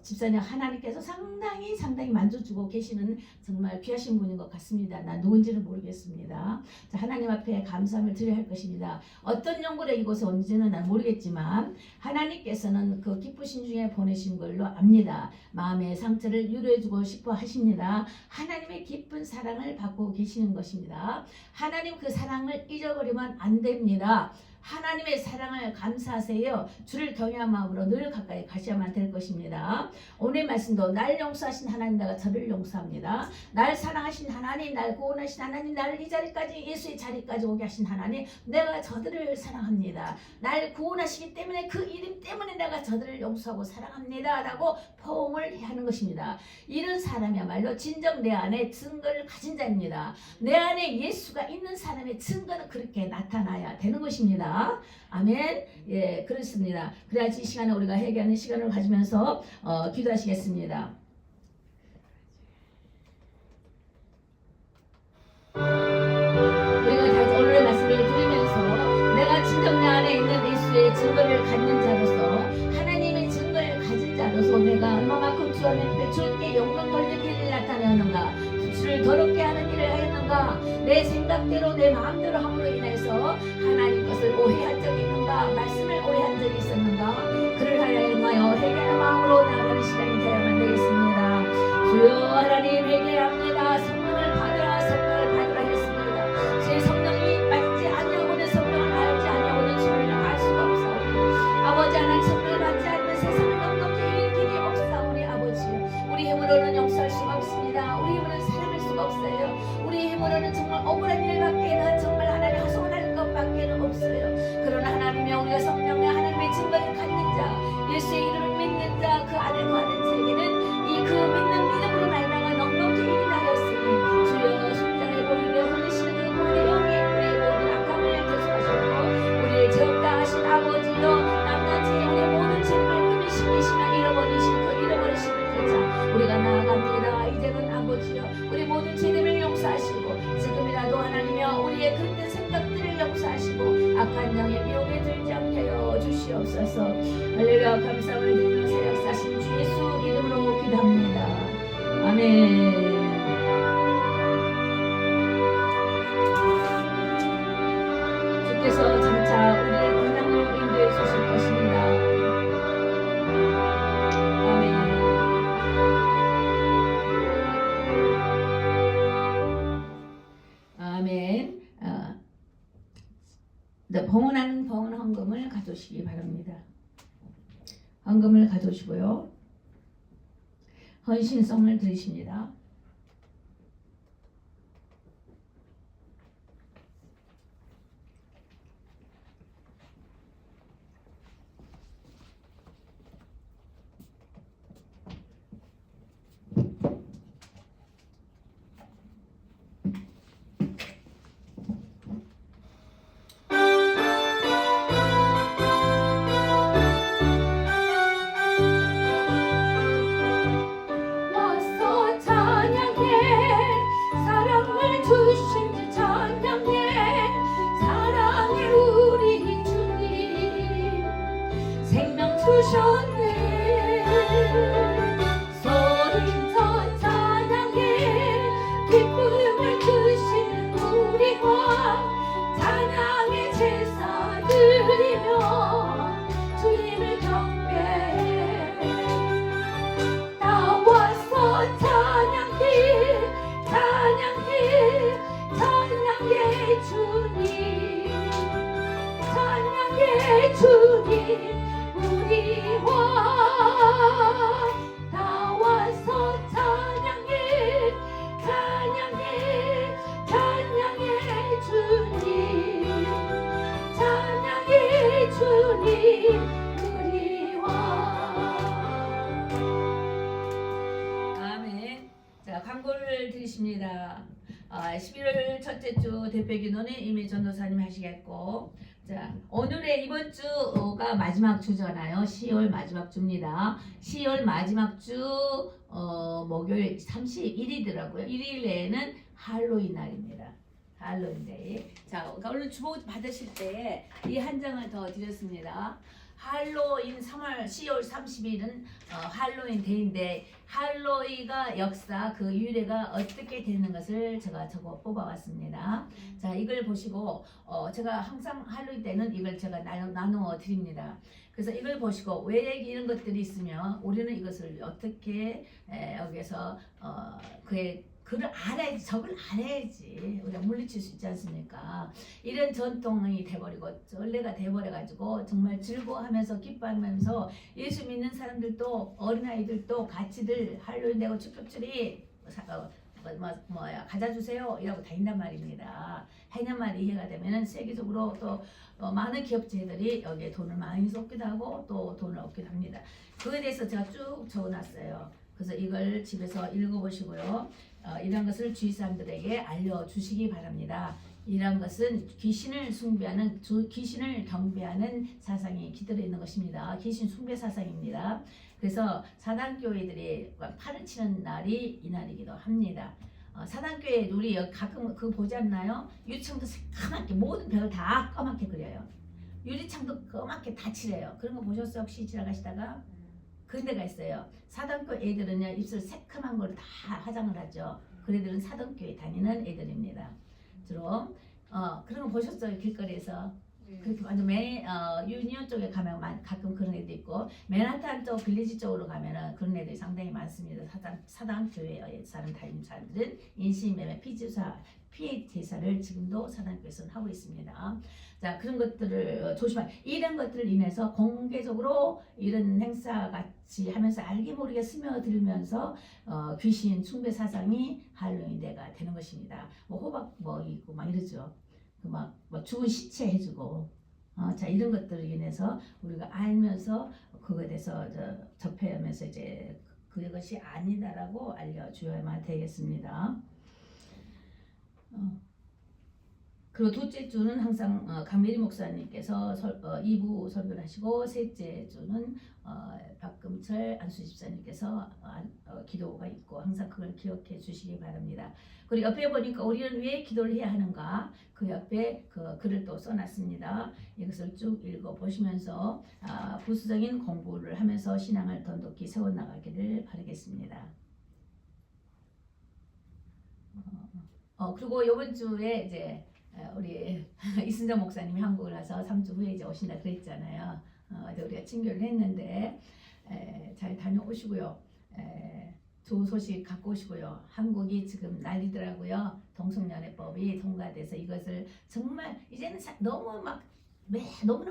집사님 하나님께서 상당히 만져주고 계시는 정말 귀하신 분인 것 같습니다. 난 누군지는 모르겠습니다. 자, 하나님 앞에 감사함을 드려야 할 것입니다. 어떤 연고로 이곳에 온지는 난 모르겠지만 하나님께서는 그 기쁘신 중에 보내신 걸로 압니다. 마음의 상처를 위로해주고 싶어 하십니다. 하나님의 깊은 사랑을 받고 계시는 것입니다. 하나님 그 사랑을 잊어버리면 안 됩니다. 하나님의 사랑을 감사하세요. 주를 경외한 마음으로 늘 가까이 가셔야만 될 것입니다. 오늘 말씀도 날 용서하신 하나님, 내가 저를 용서합니다. 날 사랑하신 하나님, 날 구원하신 하나님, 나를 이 자리까지, 예수의 자리까지 오게 하신 하나님, 내가 저들을 사랑합니다. 날 구원하시기 때문에, 그 이름 때문에 내가 저들을 용서하고 사랑합니다 라고 포옹을 해야 하는 것입니다. 이런 사람이야말로 진정 내 안에 증거를 가진 자입니다. 내 안에 예수가 있는 사람의 증거는 그렇게 나타나야 되는 것입니다. 아멘. 예, 그렇습니다. 그래야지 이 시간에 우리가 회개하는 시간을 가지면서 기도하시겠습니다. 우리가 다시 오늘의 말씀을 들으면서 내가 진정 내 안에 있는 예수의 증거를 갖는 자로서, 하나님의 증거를 가진 자로서 내가 얼마만큼 주 안에 주께 영광 돌리는 일을 나타내었는가, 주를 더럽게 하는 일을 하였는가, 내 생각대로 내 마음대로 함으로 인해서 하나님 것을 오해한 적이 있는가, 말씀을 오해한 적이 있었는가, 그를 하여 회개하는 마음으로 나아가는 시간이 되어야만 되겠습니다. 주여 하나님, 회개합니다. 성령을 받으라, 성령을 받으라 했습니다. 제 성령이 받지 아니하고는, 성령을 알지 아니하고는 주를 알 수가 없사오니, 아버지 하나님, 성령을 받지 않는 세상을 넉넉히 이길 길이 없사오니, 아버지요, 우리 힘으로는 용서할 수가 없습니다. 우리 힘으로는 사랑할 수가 없어요. 우리 힘으로는 정말 억울한 일밖에는, 정말 하나님 하소연할 것밖에는 없어요. 그러나 하나님의, 우리가 성령의 하나님의 증거를 갖는 자, 예수의 이름을 믿는 자, 그 안에 거하는 자에게는 이 그 믿는 믿음으로 말미암아 넉넉히 이긴다 하였으니, 주여 심장에 보이며 흘리시는 그 구원의 영이 우리의 모든 악함을 대속하셨고 우리를 죄없다 하신 아버지여, 남자체에 우리의 모든 죄를 말끔히 씻기시며 잃어버리시는 그 자, 우리가 나아갑니다. 이제는 아버지여, 우리 모든 죄를 용서하시고 지금이라도 하나님이여 우리의 그릇된 생각들을 용서하시고 악한 영의 미혹에 들지 않게 하여 주시옵소서. 할렐루야. 감사함을 드리면서 역사하신 주 예수 이름으로 기도합니다. 아멘. 주께서 장차 우리의 고난을 인도해 주실 것입니다. 아멘. 아멘. 봉헌하는 봉헌 헌금을 가져오시기 바랍니다. 헌금을 가져오시고요. 헌신성을 드리십니다. 소리쳐 찬양해 기쁨을 주시는 우리와 찬양의 제사 드리며 주님을 경배해. 나와서 찬양해 찬양해 찬양해 주님, 찬양해 주님. 우리와 나와서 찬양해 찬양해 찬양해 주님, 찬양해 주님. 우리와. 아멘. 자, 광고를 드리십니다. 11월 첫째 주 대표기도는 이미 전도사님이 하시겠고, 자, 오늘의 이번 주가 마지막 주잖아요. 10월 마지막 주입니다. 10월 마지막 주 목요일 31일이더라고요. 1일 내에는 할로윈 날입니다. 할로윈 데이. 자, 그러니까 오늘 주보 받으실 때 이 한 장을 더 드렸습니다. 할로윈 10월 30일은 할로윈 데이인데, 할로윈가 역사 그 유래가 어떻게 되는 것을 제가 적어 뽑아왔습니다. 자, 이걸 보시고 제가 항상 할로윈 때는 이걸 제가 나누어 드립니다. 그래서 이걸 보시고 왜 이런 것들이 있으면 우리는 이것을 어떻게 여기서 그의 그걸 알아야지, 적을 알아야지 우리가 물리칠 수 있지 않습니까? 이런 전통이 돼버리고 전례가 돼버려가지고 정말 즐거워하면서 기뻐하면서 예수 믿는 사람들도 어린아이들도 같이들 할로윈 되고 축복줄이 뭐야 가져주세요 이라고 다닌단 말입니다. 하는 말이 이해가 되면은 세계적으로 또 많은 기업체들이 여기에 돈을 많이 쏟기도 하고 또 돈을 얻기도 합니다. 그거에 대해서 제가 쭉 적어놨어요. 그래서 이걸 집에서 읽어보시고요. 이런 것을 주위 사람들에게 알려주시기 바랍니다. 이런 것은 귀신을 숭배하는 귀신을 경배하는 사상이 깃들어 있는 것입니다. 귀신 숭배 사상입니다. 그래서 사단교회들이 팔을 치는 날이 이날이기도 합니다. 사단교회 우리 가끔 그거 보지 않나요? 유리창도 새까맣게 모든 벽을 다 까맣게 그려요. 유리창도 까맣게 다 칠해요. 그런 거 보셨어요? 혹시 지나가시다가? 그런 데가 있어요. 사단교 애들은요 입술 새카만 걸 다 화장을 하죠. 그 애들은 사단교회 다니는 애들입니다. 주로 그런 거 보셨어요? 길거리에서 그렇게 완전 유니온 쪽에 가면 가끔 그런 애도 있고 맨하탄 쪽 빌리지 쪽으로 가면은 그런 애들이 상당히 많습니다. 사단교회에 사는 다니는 사람들은 인신매매 피해 제사를 지금도 사단교회에서는 하고 있습니다. 자, 그런 것들을 이런 것들을 인해서 공개적으로 이런 행사 같이 하면서 알게 모르게 스며들면서 귀신 숭배 사상이 할로윈데가 되는 것입니다. 뭐 호박 있고 막 이러죠. 막 죽은 시체 해주고 자 이런 것들을 인해서 우리가 알면서 그거에 대해서 접해하면서 이제 그것이 아니다라고 알려줘야만 되겠습니다. 그리고 둘째 주는 항상 강미리 목사님께서 2부 설교를 하시고 셋째 주는 박금철 안수 집사님께서 기도가 있고 항상 그걸 기억해 주시기 바랍니다. 그리고 옆에 보니까 우리는 왜 기도를 해야 하는가 그 옆에 그 글을 또 써놨습니다. 이것을 쭉 읽어보시면서 부수적인 공부를 하면서 신앙을 돈독히 세워나가기를 바라겠습니다. 그리고 이번 주에 이제 우리 이순정 목사님이 한국을 와서 3주 후에 이제 오신다 그랬잖아요. 우리가 친교를 했는데 잘 다녀오시고요. 좋은 소식 갖고 오시고요. 한국이 지금 난리더라고요. 동성연애법이 통과돼서 이것을 정말 이제는 너무나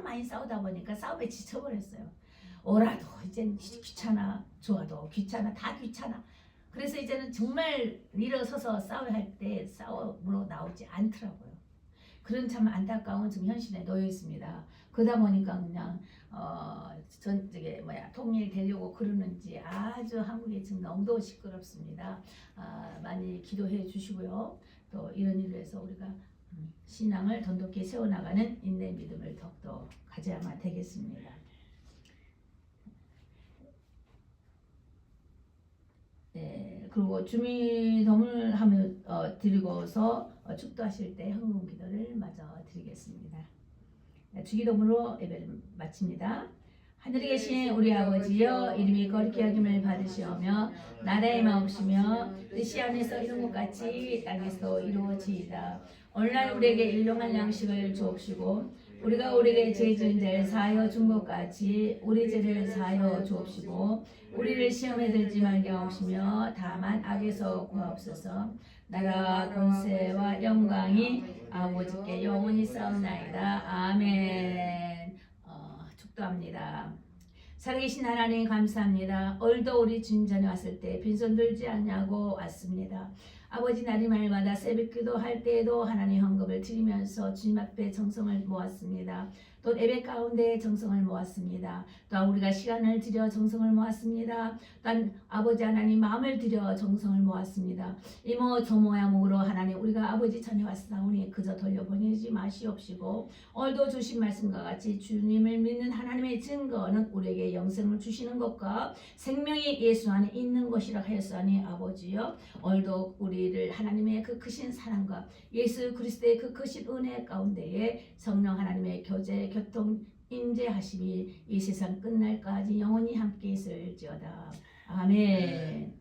많이 싸우다 보니까 싸움에 지쳐버렸어요. 오라도 이제는 귀찮아, 좋아도 귀찮아, 다 귀찮아. 그래서 이제는 정말 일어서서 싸워야 할 때 싸움으로 나오지 않더라고요. 그런 참 안타까운 지금 현실에 놓여 있습니다. 그러다 보니까 그냥 통일되려고 그러는지 아주 한국이 지금 너무도 시끄럽습니다. 많이 기도해 주시고요. 또 이런 일로 해서 우리가 신앙을 돈독히 세워나가는 인내 믿음을 더욱더 가져야만 되겠습니다. 네, 그리고 주민덤을 드리고서 축도하실 때 헌금 기도를 마저 드리겠습니다. 주기도문으로 예배를 마칩니다. 하늘에 계신 우리 아버지여 이름이 거룩히 여김을 받으시오며 나라의 마옵시며 뜻이 안에서 이룬 것 같이 땅에서 이루어지이다. 오늘날 우리에게 일용할 양식을 주옵시고 우리가 우리에게 죄 지은 자를 사하여 준 것 같이 우리 죄를 사하여 주옵시고 우리를 시험에 들지 말게 하옵시며 다만 악에서 구하옵소서. 나라 권세와 영광이 아버지께 영원히 싸움나이다. 아멘. 축도합니다. 살아계신 하나님 감사합니다. 오늘도 우리 주님 전에 왔을 때 빈손 들지 않냐고 왔습니다. 아버지 날마다 새벽기도 할 때에도 하나님 헌금을 드리면서 주님 앞에 정성을 모았습니다. 또 예배 가운데 정성을 모았습니다. 또한 우리가 시간을 들여 정성을 모았습니다. 또한 아버지 하나님 마음을 들여 정성을 모았습니다. 이모 저모야 목으로 하나님 우리가 아버지 전에 왔사오니 그저 돌려보내지 마시옵시고 오늘도 주신 말씀과 같이 주님을 믿는 하나님의 증거는 우리에게 영생을 주시는 것과 생명이 예수 안에 있는 것이라 하였사오니 아버지여 오늘도 우리를 하나님의 그 크신 사랑과 예수 그리스도의 그 크신 은혜 가운데에 성령 하나님의 교제 교통 임재하심이 이 세상 끝날까지 영원히 함께 있을지어다. 아멘.